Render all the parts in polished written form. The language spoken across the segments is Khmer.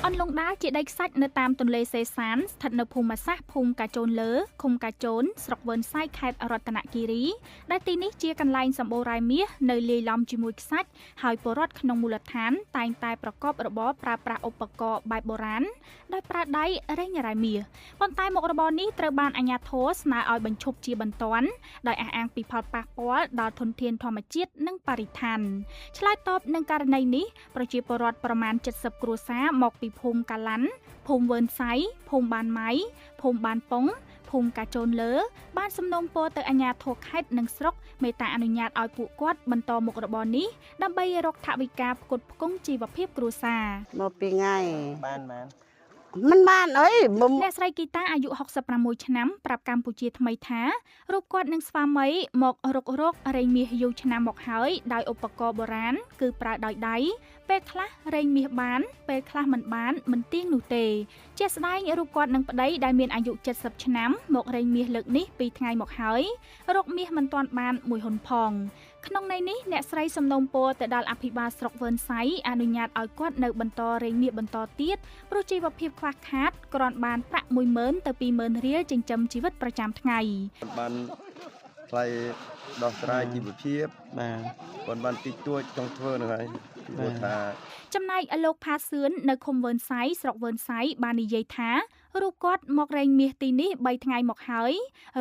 អនឡុងដាជាដីខ្សាច់នៅតាមទន្លេសេសានស្ថិតនៅភូមិសាស្ត្រភូមិកាជូនលើឃុំកាជូនស្រុកវើនសៃខេត្តរតនគិរីដែលទីនេះជាកន្លែងសម្បូររ៉ែមាសនៅលាយឡំជាមួយខ្សាច់ហើយពលរដ្ឋក្នុងមូលដ្ឋានតែងតែប្រកបរបរប្រើប្រាស់ឧបករណ៍បែបបុរាណដោយប្រើដៃរែងរ៉ែមាសប៉ុន្តែមុខរបរនេះត្រូវបានអាជ្ញាធរស្នើឲ្យបញ្ឈប់ជាបន្ទាន់ដោយអះអាងពីផលប៉ះពាល់ដល់ធនធានធម្មជាតិនិងបរិស្ថានឆ្លើយតបនឹងករណីនេះប្រជាពលរដ្ឋប្រមាណ70គ្រួសារមកពីភូមិកាឡាន់ភូមិវើនសៃភូមិបានម៉ៃភូមិបានប៉ុងភូមិកាជូនលើបានសំណូមពរទៅអាជ្ញាធរខេត្តនិងស្រុកមេត្តាអនុញ្ញាតឲ្យពួកគាត់បន្តមុខរបរនេះដើម្បីរកថវិកាផ្គត់ផ្គង់ជីវភាពគ្រួសារមកពីថ្ងៃបានមិនបានអីអ្នកស្រីគីតាអាយុ66ឆ្នាំប្រាប់កម្ពុជាថ្មីថារូបគាត់និងស្វាមីមករករែងមាសយូរឆ្នាំមកហើយដោយឧបករណ៍បុរាណគឺប្រើដោយដៃពេលខ្លះរែងមាសបានពេលខ្លះមិនបានមិនទៀងនោះទេជាស្ដែងរូបគាត់និងប្តីដែលមានអាយុ70ឆ្នាំមករែងមាសលើកនេះ2ថ្ងៃមកហើយរកមាសមិនទាន់បានមួយហ៊ុនផងក្នុងន័យនេះអ្នកស្រីសំណូមពរទៅដល់អភិបាលស្រុកវើនសៃអនុញ្ញាតឲ្យគាត់នៅបន្តរែងមាសបន្តទៀតព្រោះជីវភាពខ្វះខាតគ្រាន់បានប្រាក់ 10000 ទៅ 20000 រៀលចិញ្ចឹមជីវិតប្រចាំថ្ងៃបានថ្លៃដោះស្រាយជីវភាពបាទបានតិចតួចចង់ធ្វើនឹងហើយព្រោះថាចំណែកលោកផាសឿននៅឃុំវើនសៃស្រុកវើនសៃបាននិយាយថារូបគាត់មករែងមាសទីនេះ3ថ្ងៃមកហើយ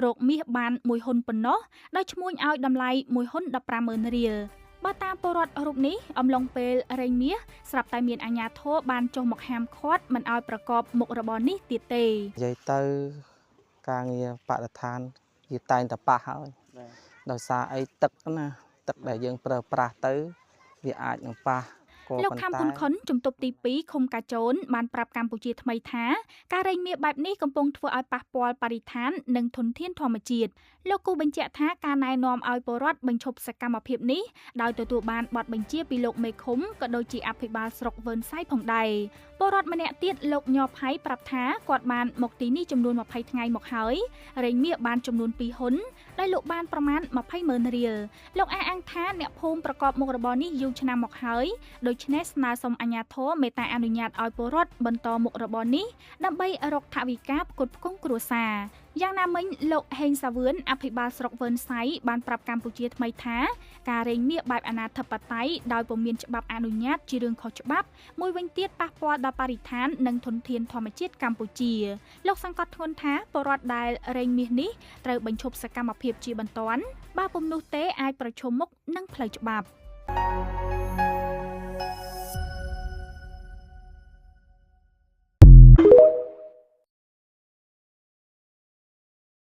រកមាសបានមួយហ៊ុនប៉ុណ្ណោះដោយឈ្មួញឲ្យតម្លៃមួយហ៊ុន 150,000 រៀលបើតាមពលរដ្ឋរូបនេះអំឡុងពេលរែងមាសស្រាប់តែមានអាជ្ញាធរបានចុះមកហាមឃាត់មិនឲ្យប្រកបមុខរបរនេះទៀតទេនិយាយទៅការងារបរិស្ថានវាតែងតែប៉ះហើយដោយសារអីទឹកណាទឹកដែលយើងប្រើប្រាស់ទៅវាអាចនឹងប៉ះលោកខំគុនខុនជំទប់ទី2ឃុំកាជូនបានប្រាប់កម្ពុជាថ្មីថាការរែងមាសបែបនេះកំពុងធ្វើឲ្យប៉ះពាល់បរិស្ថាននិងធនធានធម្មជាតិលោកគូបញ្ជាក់ថាការណែនាំឲ្យពលរដ្ឋបញ្ឈប់សកម្មភាពនេះដោយទទួលបានបទបញ្ជាពីលោកមេឃុំក៏ដូចជាអភិបាលស្រុកវើនសៃផងដែរពលរដ្ឋម្នាក់ទៀតលោកញ៉ផៃប្រាប់ថាគាត់បានមកទីនេះចំនួន20ថ្ងៃមកហើយរែងមាសបានចំនួន2ហ៊ុនដែលលោកបានប្រមាណ 200,000 រៀលលោកអះអាងថាអ្នកភូមិប្រកបមុខរបរនេះយូរឆ្នាំមកហើយដូច្នេះស្នើសុំអាជ្ញាធរមេត្តាអនុញ្ញាតឲ្យពលរដ្ឋបន្តមុខរបរនេះដើម្បីរកថវិកាផ្គត់ផ្គង់គ្រួសារយ៉ាងណាមិញលោកហេងសាវឿនអភិបាលស្រុកវើនសៃបានប្រាប់កម្ពុជាថ្មីថាការរែងមាសបែបអនាធិបតេយ្យដោយពុំមានច្បាប់អនុញ្ញាតជារឿងខុសច្បាប់មួយវិញទៀតប៉ះពាល់ដល់បរិស្ថាននិងធនធានធម្មជាតិកម្ពុជាលោកសង្កត់ធ្ងន់ថាពលរដ្ឋដែលរែងមាសនេះត្រូវបញ្ឈប់សកម្មភាពជាបន្ទាន់បើពុំនោះទេអាចប្រឈមមុខនឹងផ្លូវច្បាប់